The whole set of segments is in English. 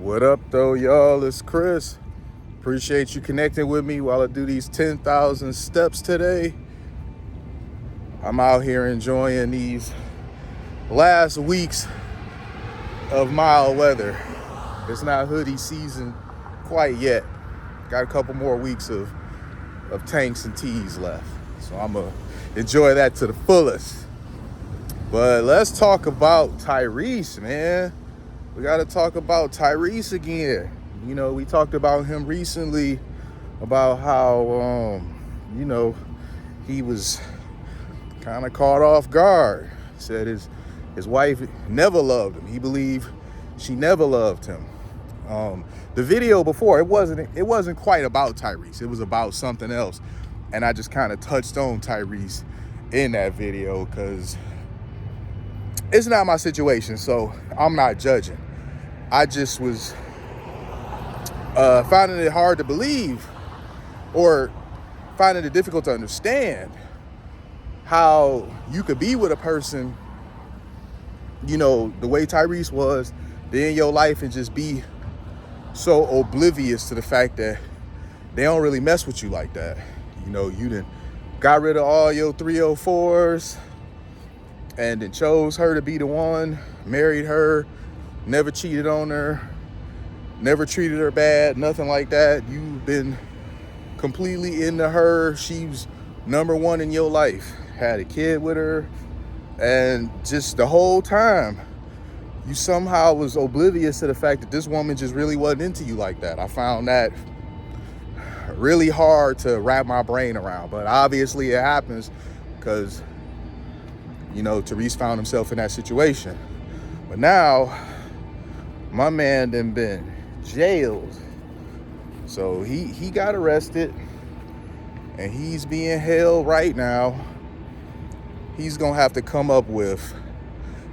What up, though, y'all? It's Chris. Appreciate you connecting with me while I do these 10,000 steps today. I'm out here enjoying these last weeks of mild weather. It's not hoodie season quite yet. Got a couple more weeks of tanks and tees left. So I'm going to enjoy that to the fullest. But let's talk about Tyrese, man. We got to talk about Tyrese again. You know, we talked about him recently, about how, he was kind of caught off guard. He said his wife never loved him. He believed she never loved him. The video before, it wasn't quite about Tyrese. It was about something else. And I just kind of touched on Tyrese in that video because it's not my situation, so I'm not judging. I just was finding it hard to believe, or finding it difficult to understand how you could be with a person, you know, the way Tyrese was, in your life, and just be so oblivious to the fact that they don't really mess with you like that. You know, you done got rid of all your 304s and then chose her to be the one, married her, never cheated on her, never treated her bad, nothing like that. You've been completely into her. She's number one in your life. Had a kid with her, and just the whole time, you somehow was oblivious to the fact that this woman just really wasn't into you like that. I found that really hard to wrap my brain around, but obviously it happens because, you know, Tyrese found himself in that situation. But now, my man done been jailed. So he got arrested, and he's being held right now. He's gonna have to come up with,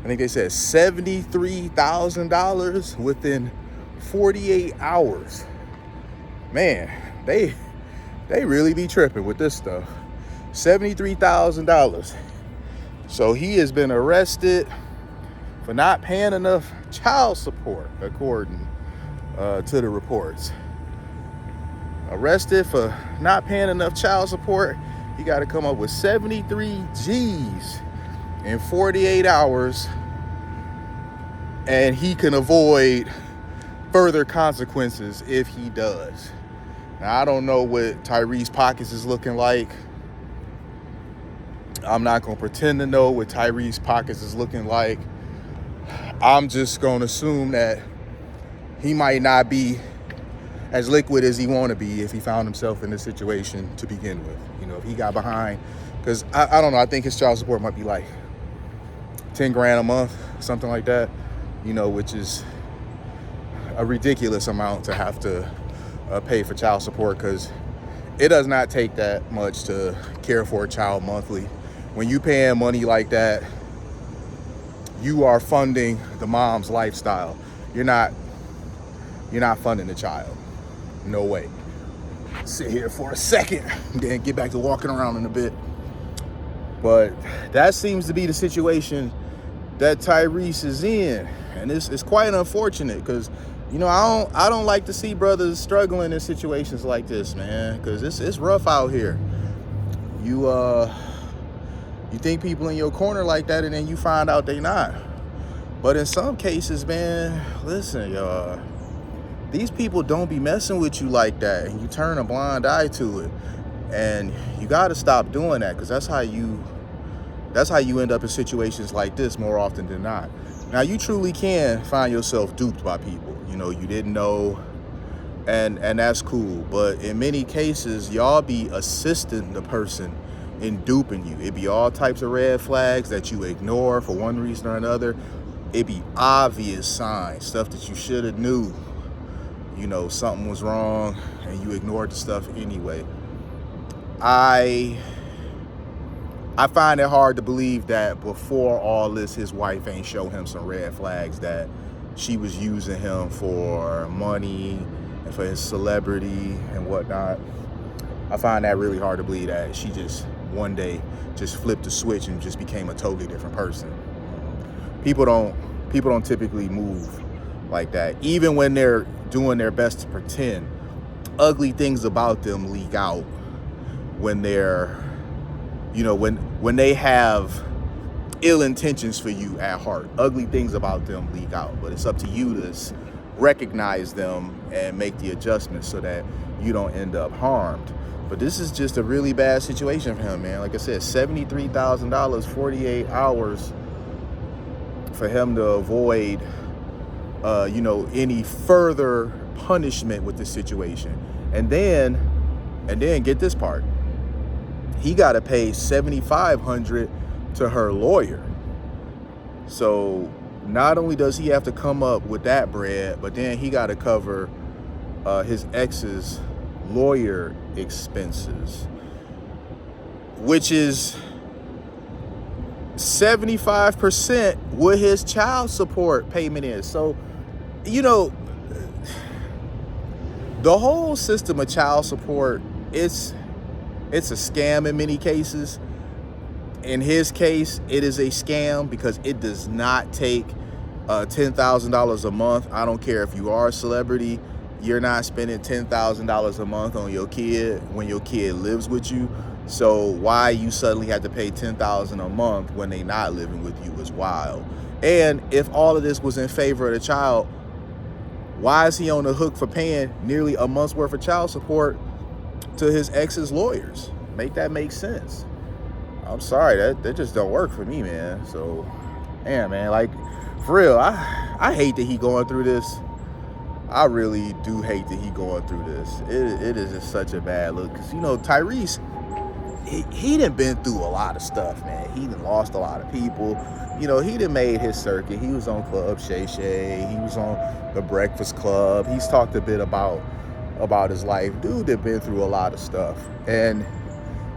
I think they said $73,000 within 48 hours. Man, they really be tripping with this stuff. $73,000. So he has been arrested for not paying enough child support, according to the reports. Arrested for not paying enough child support. He got to come up with 73 G's in 48 hours, and he can avoid further consequences if he does. Now, I don't know what Tyrese pockets is looking like. I'm not going to pretend to know what Tyrese pockets is looking like. I'm just going to assume that he might not be as liquid as he want to be if he found himself in this situation to begin with. You know, if he got behind, because I don't know, I think his child support might be like 10 grand a month, something like that, you know, which is a ridiculous amount to have to pay for child support, because it does not take that much to care for a child monthly. When you paying money like that, you are funding the mom's lifestyle. You're not funding the child. No way. Sit here for a second, then get back to walking around in a bit. But that seems to be the situation that Tyrese is in, and it's quite unfortunate, because, you know, I don't like to see brothers struggling in situations like this, man, because it's rough out here. You think people in your corner like that, and then you find out they not. But in some cases, man, listen, y'all, these people don't be messing with you like that, and you turn a blind eye to it. And you got to stop doing that, because that's how you end up in situations like this more often than not. Now, you truly can find yourself duped by people. You know, you didn't know, and that's cool. But in many cases, y'all be assisting the person in duping you. It be all types of red flags that you ignore for one reason or another. It be obvious signs, stuff that you should have knew. You know, something was wrong, and you ignored the stuff anyway. I find it hard to believe that before all this, his wife ain't show him some red flags, that she was using him for money and for his celebrity and whatnot. I find that really hard to believe that she just one day just flipped the switch and just became a totally different person. People don't typically move like that. Even when they're doing their best to pretend, ugly things about them leak out when they're, when they have ill intentions for you at heart. Ugly things about them leak out, but it's up to you to recognize them and make the adjustments so that you don't end up harmed. But this is just a really bad situation for him, man. Like I said, $73,000, 48 hours for him to avoid, any further punishment with this situation. And then get this part. He got to pay $7,500 to her lawyer. So not only does he have to come up with that bread, but then he got to cover his ex's lawyer expenses, which is 75% what his child support payment is. So, the whole system of child support, it's a scam in many cases. In his case, it is a scam because it does not take $10,000 a month. I don't care if you are a celebrity. You're not spending $10,000 a month on your kid when your kid lives with you. So why you suddenly have to pay $10,000 a month when they not living with you is wild. And if all of this was in favor of the child, why is he on the hook for paying nearly a month's worth of child support to his ex's lawyers? Make that make sense. I'm sorry, that just don't work for me, man. So, man, like, for real, I hate that he going through this. I really do hate that he going through this. It is just such a bad look. Because, Tyrese, he done been through a lot of stuff, man. He done lost a lot of people. He done made his circuit. He was on Club Shay Shay. He was on The Breakfast Club. He's talked a bit about his life. Dude had been through a lot of stuff. And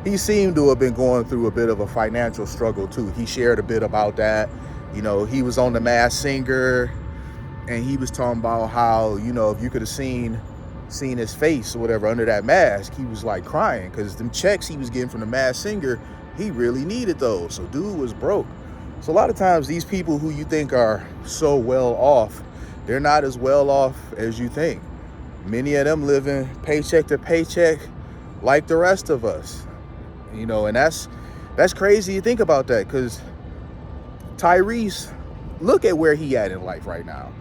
he seemed to have been going through a bit of a financial struggle, too. He shared a bit about that. He was on The Masked Singer, and he was talking about how, if you could have seen his face or whatever under that mask, he was like crying because them checks he was getting from The Masked Singer, he really needed those. So dude was broke. So a lot of times these people who you think are so well off, they're not as well off as you think. Many of them living paycheck to paycheck like the rest of us. And that's crazy to think about that, because Tyrese, look at where he at in life right now,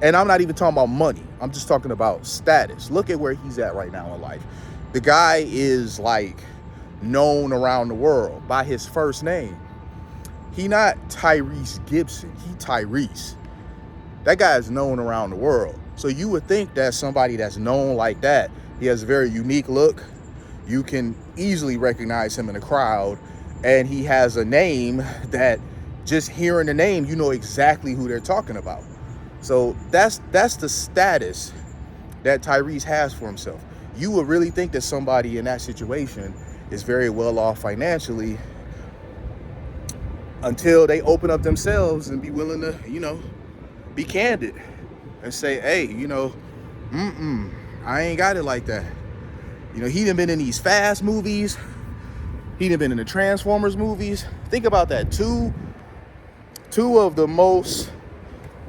and I'm not even talking about money. I'm just talking about status. Look at where he's at right now in life. The guy is like known around the world by his first name. He not Tyrese Gibson, he Tyrese. That guy is known around the world. So you would think that somebody that's known like that, he has a very unique look. You can easily recognize him in a crowd, and he has a name that just hearing the name, you know exactly who they're talking about. So that's the status that Tyrese has for himself. You would really think that somebody in that situation is very well off financially until they open up themselves and be willing to, be candid and say, hey, I ain't got it like that. He done been in these Fast movies. He done been in the Transformers movies. Think about that. Two of the most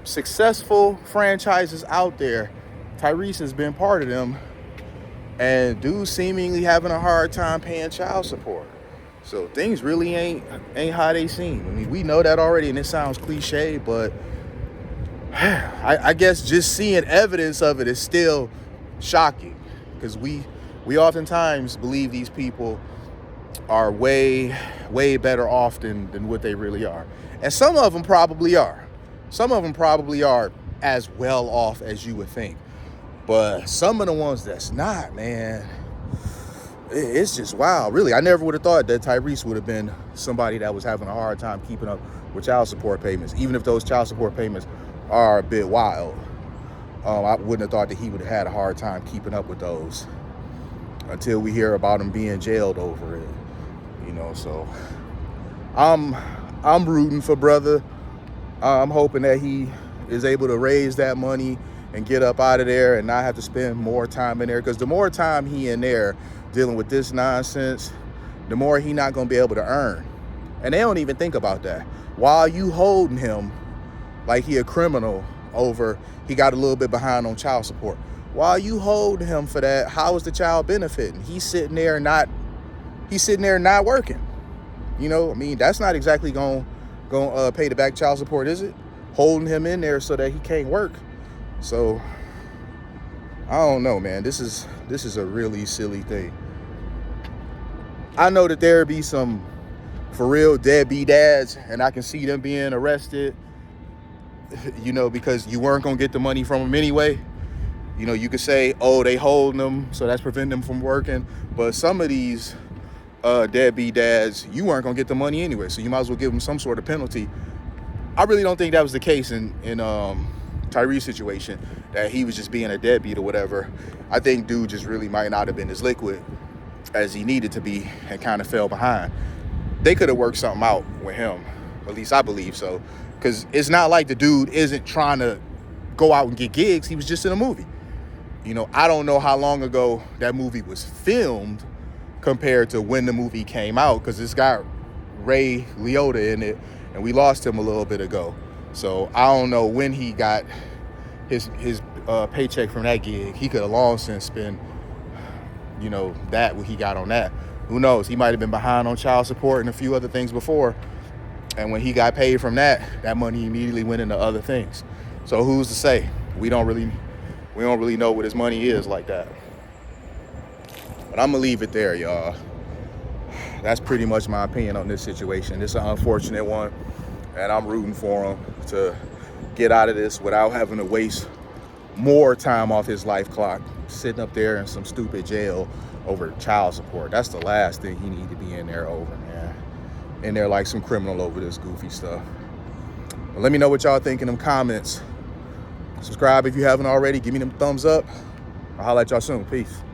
successful franchises out there. Tyrese has been part of them. And dude seemingly having a hard time paying child support. So things really ain't how they seem. I mean, we know that already, and it sounds cliche, but I guess just seeing evidence of it is still shocking, because we oftentimes believe these people are way, way better off than what they really are. And some of them probably are. Some of them probably are as well off as you would think. But some of the ones that's not, man, it's just wild. Really, I never would have thought that Tyrese would have been somebody that was having a hard time keeping up with child support payments, even if those child support payments are a bit wild. I wouldn't have thought that he would have had a hard time keeping up with those until we hear about him being jailed over it. So I'm rooting for brother. I'm hoping that he is able to raise that money and get up out of there and not have to spend more time in there, because the more time he in there dealing with this nonsense, the more he not going to be able to earn. And they don't even think about that. While you holding him, like he a criminal over he got a little bit behind on child support. While you hold him for that, how is the child benefiting? He's sitting there not working. You know, I mean, that's not exactly going pay the back child support, is it? Holding him in there so that he can't work. So I don't know, man. This is a really silly thing. I know that there be some for real deadbeat dads, and I can see them being arrested, you know, because you weren't gonna get the money from them anyway. You know, you could say, oh, they holding them, so that's preventing them from working. But some of these deadbeat dads, you weren't gonna get the money anyway, so you might as well give them some sort of penalty. I really don't think that was the case in Tyrese's situation, that he was just being a deadbeat or whatever. I think dude just really might not have been as liquid as he needed to be and kind of fell behind. They could have worked something out with him. At least I believe so. Because it's not like the dude isn't trying to go out and get gigs. He was just in a movie. You know, I don't know how long ago that movie was filmed compared to when the movie came out, because it's got Ray Liotta in it, and we lost him a little bit ago. So I don't know when he got his paycheck from that gig. He could have long since been, you know, that what he got on that. Who knows? He might have been behind on child support and a few other things before. And when he got paid from that money immediately went into other things. So who's to say? We don't really know what his money is like that. But I'm gonna leave it there, y'all. That's pretty much my opinion on this situation. It's an unfortunate one, and I'm rooting for him to get out of this without having to waste more time off his life clock sitting up there in some stupid jail over child support. That's the last thing he need to be in there over, man. In there like some criminal over this goofy stuff. But let me know what y'all think in them comments. Subscribe if you haven't already. Give me them thumbs up. I'll holler at y'all soon. Peace.